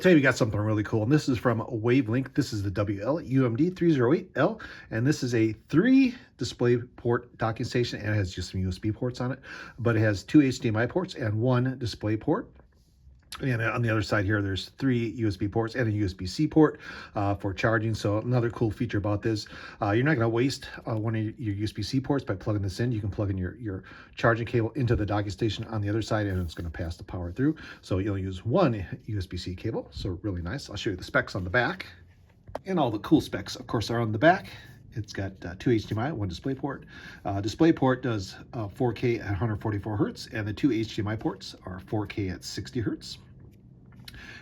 today we got something really cool, and this is from Wavlink. This is the WL-UMD308L, and this is a 3 DisplayPort docking station, and it has just some USB ports on it, but it has 2 HDMI ports and 1 DisplayPort. And on the other side here, there's 3 USB ports and a USB-C port for charging. So another cool feature about this, you're not going to waste one of your USB-C ports by plugging this in. You can plug in your charging cable into the docking station on the other side, and it's going to pass the power through. So you'll use one USB-C cable. So really nice. I'll show you the specs on the back. And all the cool specs, of course, are on the back. It's got 2 HDMI, 1 DisplayPort. DisplayPort does 4K at 144 Hertz, and the 2 HDMI ports are 4K at 60 Hertz.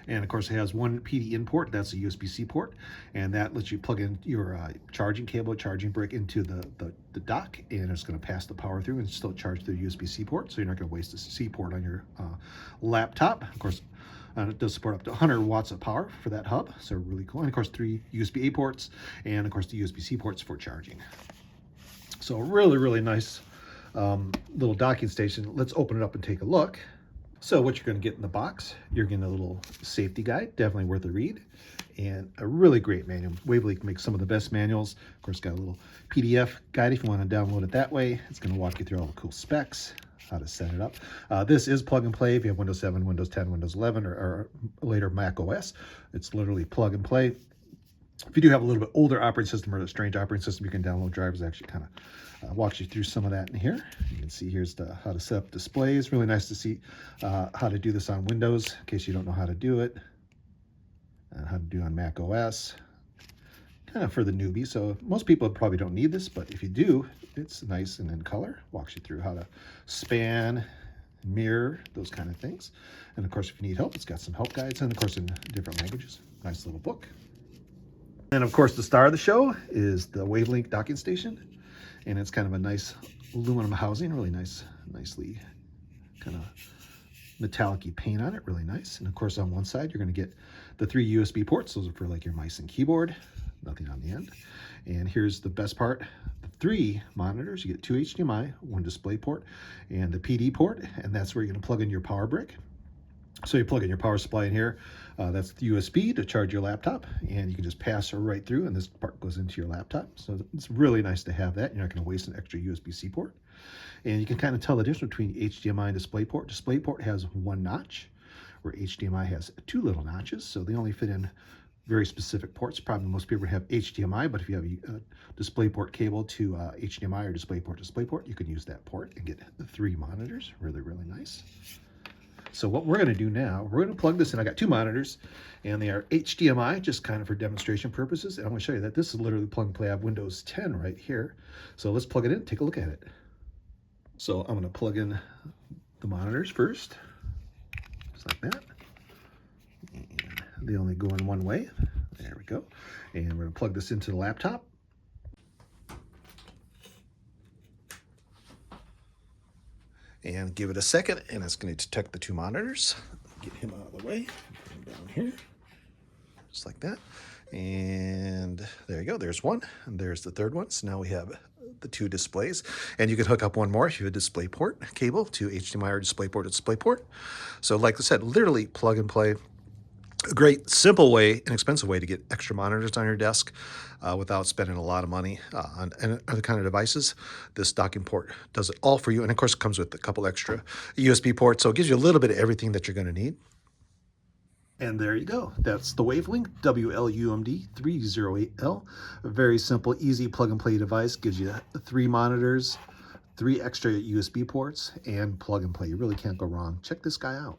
And of course, it has 1 PD in port, that's a USB-C port, and that lets you plug in your charging cable, charging brick into the dock, and it's going to pass the power through and still charge through the USB-C port, so you're not going to waste the C port on your laptop. Of course, it does support up to 100 watts of power for that hub, so really cool. And of course, 3 USB-A ports, and of course, the USB-C ports for charging. So really nice little docking station. Let's open it up and take a look. So what you're going to get in the box, you're getting a little safety guide, definitely worth a read, and a really great manual. Wavlink makes some of the best manuals. Of course, got a little PDF guide if you want to download it that way. It's going to walk you through all the cool specs, how to set it up. This is plug and play if you have Windows 7, Windows 10, Windows 11, or later Mac OS. It's literally plug and play. If you do have a little bit older operating system or a strange operating system, you can download drivers that actually kind of walks you through some of that in here. You can see here's how to set up displays. Really nice to see how to do this on Windows, in case you don't know how to do it. How to do on Mac OS. Kind of for the newbie, so most people probably don't need this, but if you do, it's nice and in color. Walks you through how to span, mirror, those kind of things. And of course, if you need help, it's got some help guides, and of course in different languages. Nice little book. And of course, the star of the show is the Wavlink docking station. And it's kind of a nice aluminum housing, really nice, nicely kind of metallic-y paint on it, really nice. And of course, on one side, you're going to get the 3 USB ports. Those are for like your mice and keyboard, nothing on the end. And here's the best part, the 3 monitors. You get 2 HDMI, 1 DisplayPort, and the PD port. And that's where you're going to plug in your power brick. So you plug in your power supply in here. That's the USB to charge your laptop, and you can just pass right through, and this part goes into your laptop. So it's really nice to have that. You're not going to waste an extra USB-C port. And you can kind of tell the difference between HDMI and DisplayPort. DisplayPort has 1 notch, where HDMI has 2 little notches, so they only fit in very specific ports. Probably most people have HDMI, but if you have a DisplayPort cable to HDMI or DisplayPort to DisplayPort, you can use that port and get the 3 monitors. Really nice. So what we're going to do now, we're going to plug this in. I got 2 monitors, and they are HDMI, just kind of for demonstration purposes. And I'm going to show you that this is literally plug and play. I have Windows 10 right here. So let's plug it in, take a look at it. So I'm going to plug in the monitors first, just like that. And they only go in one way. There we go. And we're going to plug this into the laptop. And give it a second, and it's going to detect the 2 monitors. Get him out of the way. Put him down here, just like that. And there you go. There's one, and there's the 3rd one. So now we have the 2 displays, and you can hook up one more if you have a DisplayPort cable to HDMI or DisplayPort to DisplayPort. So like I said, literally plug and play. A great, simple way, inexpensive way to get extra monitors on your desk without spending a lot of money on other kind of devices. This docking port does it all for you. And of course, it comes with a couple extra USB ports. So it gives you a little bit of everything that you're going to need. And there you go. That's the Wavlink WL-UMD308L. A very simple, easy plug and play device. Gives you 3 monitors, 3 extra USB ports, and plug and play. You really can't go wrong. Check this guy out.